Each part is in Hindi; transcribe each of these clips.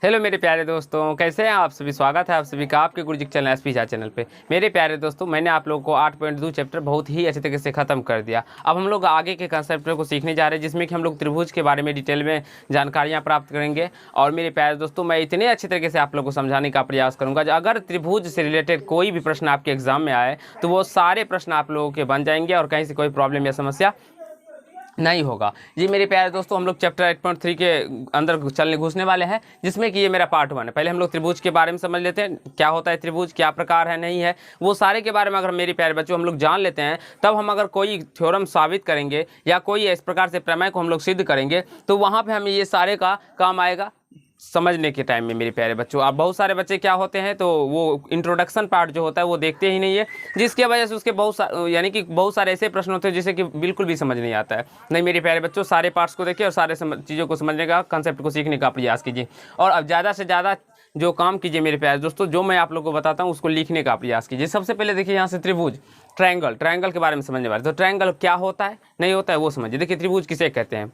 हेलो मेरे प्यारे दोस्तों, कैसे हैं आप सभी। स्वागत है आप सभी का आपके गुरुजी चैनल एसपी झा चैनल पे। मेरे प्यारे दोस्तों, मैंने आप लोगों को 8.2 चैप्टर बहुत ही अच्छे तरीके से ख़त्म कर दिया। अब हम लोग आगे के कंसेप्ट को सीखने जा रहे हैं, जिसमें कि हम लोग त्रिभुज के बारे में डिटेल में जानकारियाँ प्राप्त करेंगे। और मेरे प्यारे दोस्तों, मैं इतने अच्छे तरीके से आप लोग को समझाने का प्रयास करूँगा, अगर त्रिभुज से रिलेटेड कोई भी प्रश्न आपके एग्जाम में आए तो वो सारे प्रश्न आप लोगों के बन जाएंगे और कहीं से कोई प्रॉब्लम या समस्या नहीं होगा। जी मेरे प्यारे दोस्तों, हम लोग चैप्टर 8.3 के अंदर घुसने वाले हैं, जिसमें कि ये मेरा पार्ट 1 है। पहले हम लोग त्रिभुज के बारे में समझ लेते हैं, क्या होता है त्रिभुज, क्या प्रकार है, नहीं है, वो सारे के बारे में अगर मेरे प्यारे बच्चों हम लोग जान लेते हैं, तब हम अगर कोई थ्योरम साबित करेंगे या कोई इस प्रकार से प्रमेय को हम लोग सिद्ध करेंगे तो वहाँ पर हमें ये सारे का काम आएगा समझने के टाइम में। मेरे प्यारे बच्चों, आप बहुत सारे बच्चे क्या होते हैं तो वो इंट्रोडक्शन पार्ट जो होता है वो देखते ही नहीं है, जिसकी वजह से उसके यानी कि बहुत सारे ऐसे प्रश्न होते हैं जिसे कि बिल्कुल भी समझ नहीं आता है। नहीं मेरे प्यारे बच्चों, सारे पार्ट्स को देखिए और सारे चीज़ों को समझने का, कंसेप्ट को सीखने का प्रयास कीजिए। और अब ज़्यादा से ज़्यादा जो काम कीजिए मेरे प्यारे दोस्तों, जो मैं आप लोगों को बताता हूँ उसको लिखने का प्रयास कीजिए। सबसे पहले देखिए यहाँ से त्रिभुज, ट्रायंगल के बारे में समझने वाले। तो ट्रायंगल क्या होता है, नहीं होता है, वो समझिए। देखिए त्रिभुज किसे कहते हैं,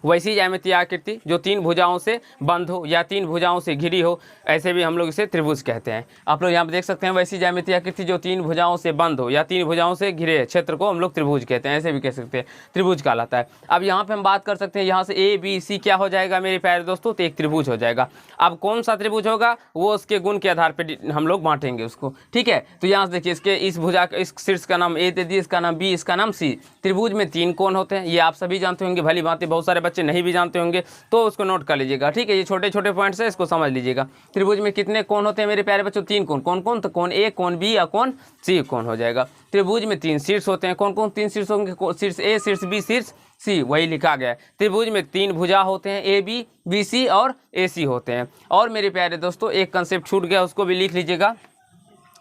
वैसी ज्यामितीय आकृति जो 3 भुजाओं से बंद हो या 3 भुजाओं से घिरी हो, ऐसे भी हम लोग इसे त्रिभुज कहते हैं। आप लोग यहाँ पे देख सकते हैं, वैसी ज्यामितीय आकृति जो 3 भुजाओं से बंद हो या 3 भुजाओं से घिरे क्षेत्र को हम लोग त्रिभुज कहते हैं, ऐसे भी कह सकते हैं, त्रिभुज कहलाता है। अब यहाँ पे हम बात कर सकते हैं, यहाँ से ए बी सी क्या हो जाएगा मेरे प्यारे दोस्तों, तो एक त्रिभुज हो जाएगा। अब कौन सा त्रिभुज होगा वो उसके गुण के आधार पर हम लोग बांटेंगे उसको, ठीक है। तो यहाँ से देखिए, इसके इस भुजा इस शीर्ष का नाम ए दे दिए, इसका नाम बी, इसका नाम सी। त्रिभुज में 3 कोण होते हैं, ये आप सभी जानते होंगे, भली भांति। बहुत सारे बच्चे नहीं भी जानते होंगे तो उसको नोट कर लीजिएगा, ठीक है। ये छोटे छोटे पॉइंट्स है, इसको समझ लीजिएगा। त्रिभुज में कितने कोण होते हैं मेरे प्यारे बच्चों, 3 कोण। कौन कौन, तो कोण ए, कोण बी या कोण सी कोण हो जाएगा। त्रिभुज में 3 शीर्ष होते हैं। कौन कौन 3 शीर्ष होंगे, शीर्ष ए, शीर्ष बी, शीर्ष सी, वही लिखा गया है। त्रिभुज में 3 भुजा होते हैं, ए बी, बी सी और ए सी होते हैं। और मेरे प्यारे दोस्तों, एक कंसेप्ट छूट गया, उसको भी लिख लीजिएगा,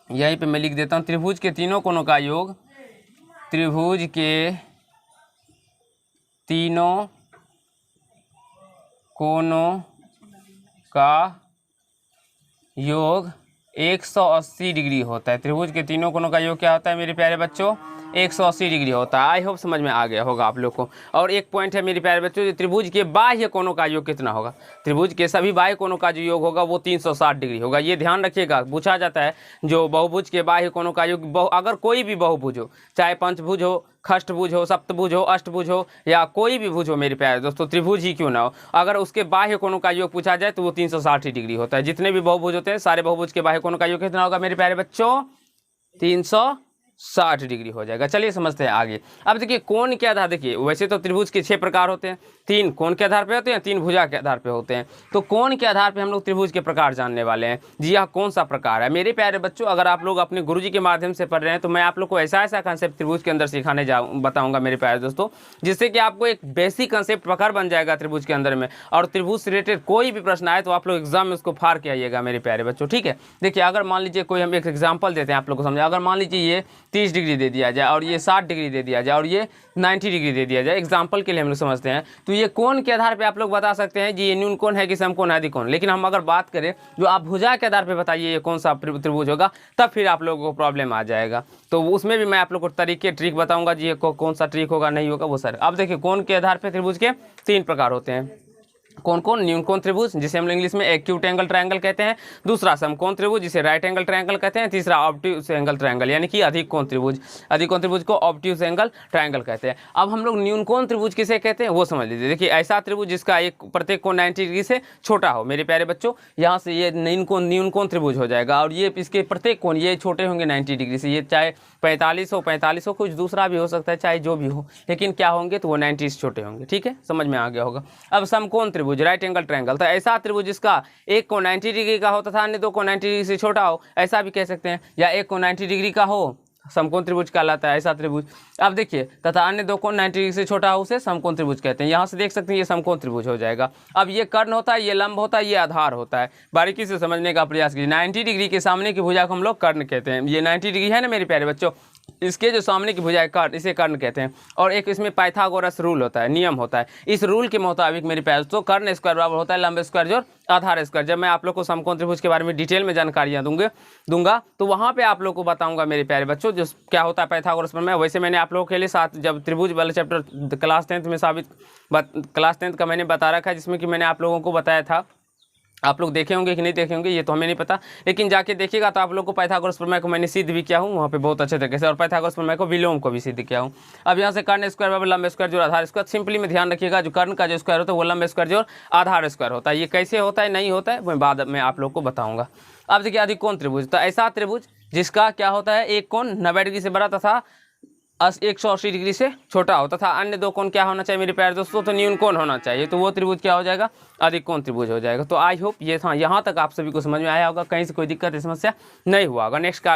यहीं पे मैं लिख देता हूँ। त्रिभुज के तीनों कोणों का योग, त्रिभुज के तीनों कोणों का योग 180 डिग्री होता है। त्रिभुज के तीनों कोणों का योग क्या होता है मेरे प्यारे बच्चों, 180 डिग्री होता है। आई होप समझ में आ गया होगा आप लोग को। और एक पॉइंट है मेरे प्यारे बच्चों, त्रिभुज के बाह्य कोणों का योग कितना होगा। त्रिभुज के सभी बाह्य कोणों का जो योग होगा वो 360 डिग्री होगा। ये ध्यान रखिएगा, पूछा जाता है जो बहुभुज के बाह्य कोणों का योग, अगर कोई भी बहुभुज हो, चाहे पंचभुज हो, खष्टभुज हो, सप्तभुज हो, अष्टभुज हो या कोई भी भुज हो मेरे प्यारे दोस्तों, त्रिभुज ही क्यों ना हो, अगर उसके बाह्य कोणों का योग पूछा जाए तो वो 360 डिग्री होता है। जितने भी बहुभुज होते हैं, सारे बहुभुज के बाह्य कोणों का योग कितना होगा मेरे प्यारे बच्चों, 360 डिग्री हो जाएगा। चलिए समझते हैं आगे। अब देखिए कोण के आधार, देखिए वैसे तो त्रिभुज के 6 प्रकार होते हैं, 3 कोण के आधार पे होते हैं, 3 भुजा के आधार पे होते हैं। तो कोण के आधार पे हम लोग त्रिभुज के प्रकार जानने वाले हैं। जी यह कौन सा प्रकार है मेरे प्यारे बच्चों, अगर आप लोग अपने गुरुजी के माध्यम से पढ़ रहे हैं तो मैं आप लोग को ऐसा ऐसा कंसेप्ट त्रिभुज के अंदर सिखाने बताऊंगा मेरे प्यारे दोस्तों, जिससे कि आपको एक बेसिक कंसेप्ट पकड़ बन जाएगा त्रिभुज के अंदर में। और त्रिभुज से रिलेटेड कोई भी प्रश्न आए तो आप लोग एग्जाम में उसको फाड़ के आइएगा मेरे प्यारे बच्चों, ठीक है। देखिए अगर मान लीजिए कोई, हम एक एग्जाम्पल देते हैं आप लोग को समझे, अगर मान लीजिए ये 30 डिग्री दे दिया जाए और ये 60 डिग्री दे दिया जाए और ये 90 डिग्री दे दिया जाए, एग्जाम्पल के लिए हम लोग समझते हैं, तो ये कोण के आधार पे आप लोग बता सकते हैं जी ये न्यून कोण है कि समकोण है, अधिकोण। लेकिन हम अगर बात करें जो आप भुजा के आधार पे बताइए ये कौन सा त्रिभुज होगा, तब फिर आप लोगों को प्रॉब्लम आ जाएगा। तो उसमें भी मैं आप लोग को तरीके ट्रिक बताऊंगा जी ये कौन सा ट्रिक होगा, नहीं होगा वो सर। अब देखिए कोण के आधार पर त्रिभुज के 3 प्रकार होते हैं। कौन कौन, न्यून कोण त्रिभुज जिसे हम इंग्लिश में एक्यूट एंगल ट्रायंगल कहते हैं, दूसरा समकोण त्रिभुज जिसे राइट एंगल ट्रायंगल कहते हैं, तीसरा ऑब्ट्यूज एंगल ट्रायंगल यानी कि अधिक कोण त्रिभुज, अधिक कोण त्रिभुज को ऑब्ट्यूज एंगल ट्रायंगल कहते हैं। अब हम लोग न्यून कोण त्रिभुज किसे कहते हैं वो समझ लीजिए। देखिए ऐसा त्रिभुज जिसका एक प्रत्येक कोण 90 डिग्री से छोटा हो मेरे प्यारे बच्चों, यहाँ से ये न्यून कोण त्रिभुज हो जाएगा। और ये इसके प्रत्येक कोण ये छोटे होंगे 90 डिग्री से, ये चाहे 45 हो, कुछ दूसरा भी हो सकता है, चाहे जो भी हो, लेकिन क्या होंगे तो वो 90 से छोटे होंगे, ठीक है, समझ में आ गया होगा। अब समकोण त्रिभुज, राइट एंगल ट्रायंगल, तो ऐसा त्रिभुज जिसका एक कोण 90 डिग्री का हो तथा अन्य 2 कोण 90 डिग्री से छोटा हो, ऐसा भी कह सकते हैं। या एक कोण 90 डिग्री का हो, समकोण त्रिभुज कहलाता है ऐसा त्रिभुज। अब देखिए तथा अन्य 2 कोण 90 डिग्री से छोटा हो उसे समकोण त्रिभुज कहते हैं। यहाँ से देख सकते हैं ये समकोण त्रिभुज हो जाएगा। अब ये कर्ण होता है, ये लंब होता है, ये आधार होता है। बारीकी से समझने का प्रयास कीजिए। 90 डिग्री के सामने की भुजा को हम लोग कर्ण कहते हैं। ये 90 डिग्री है ना मेरे प्यारे बच्चों, इसके जो सामने की भुजा है कर्ण, इसे कर्ण कहते हैं। और एक इसमें पाइथागोरस रूल होता है, नियम होता है। इस रूल के मुताबिक मेरे प्यारे दोस्तों कर्ण स्क्वायर बराबर होता है लंब स्क्वायर जोड़ आधार स्क्वायर। जब मैं आप लोग को समकोण त्रिभुज के बारे में डिटेल में जानकारियाँ दूंगा तो वहाँ पे आप लोग को बताऊंगा मेरे प्यारे बच्चों जो क्या होता है पाइथागोरस प्रमेय। वैसे मैंने आप लोगों के लिए साथ जब त्रिभुज वाले चैप्टर क्लास 10th में क्लास 10th का मैंने बता रखा है, जिसमें कि मैंने आप लोगों को बताया था आप लोग देखे होंगे कि नहीं देखे होंगे ये तो हमें नहीं पता, लेकिन जाके देखिएगा तो आप लोग को पाइथागोरस प्रमेय को मैंने सिद्ध भी किया हूँ वहाँ पे बहुत अच्छे तरीके से, और पाइथागोरस प्रमेय को विलोम को भी सिद्ध किया हूँ। अब यहाँ से कर्ण स्क्वायर बराबर लंब स्क्वायर जोड़ आधार स्क्वायर, सिंपली में ध्यान रखिएगा जो कर्ण का जो स्क्वायर होता है वो लंब स्क्वायर जोड़ आधार स्क्वायर होता है। ये कैसे होता है नहीं होता है मैं बाद में आप लोग को बताऊँगा। अब देखिए अधिकोण त्रिभुज, तो ऐसा त्रिभुज जिसका क्या होता है एक कोण 90 डिग्री से बड़ा तथा 180 डिग्री से छोटा हो तथा अन्य दो कोण क्या होना चाहिए मेरे प्यारे दोस्तों, तो न्यून कोण होना चाहिए, तो वो त्रिभुज क्या हो जाएगा, अधिकोण त्रिभुज हो जाएगा। तो आई होप ये था यहाँ तक आप सभी को समझ में आया होगा, कहीं से कोई दिक्कत समस्या नहीं हुआ होगा। नेक्स्ट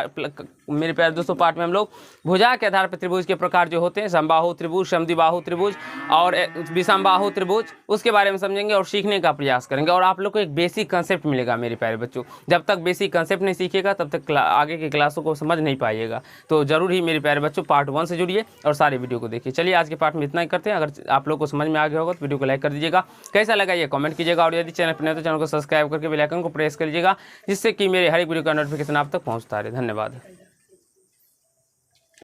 मेरे प्यारे दोस्तों पार्ट में हम लोग भुजा के आधार पर त्रिभुज के प्रकार जो होते हैं, समबाहु त्रिभुज, समद्विबाहु त्रिभुज और विषमबाहु त्रिभुज, उसके बारे में समझेंगे और सीखने का प्रयास करेंगे। और आप लोग को एक बेसिक कंसेप्ट मिलेगा मेरे प्यारे बच्चों, जब तक बेसिक कंसेप्ट नहीं सीखेगा तब तक आगे की क्लासों को समझ नहीं पाइएगा। तो जरूर ही मेरे प्यारे बच्चों पार्ट 1 से जुड़िए और सारे वीडियो को देखिए। चलिए आज के पार्ट में इतना ही करते हैं। अगर आप लोग को समझ में आ गया होगा तो वीडियो को लाइक कर दीजिएगा, कैसा लगा ये कमेंट कीजिएगा, और यदि चैनल पर नहीं तो चैनल को सब्सक्राइब करके बेल आइकन को प्रेस कर लीजिएगा, जिससे कि मेरे हर एक वीडियो का नोटिफिकेशन आप तक पहुंचता रहे। धन्यवाद।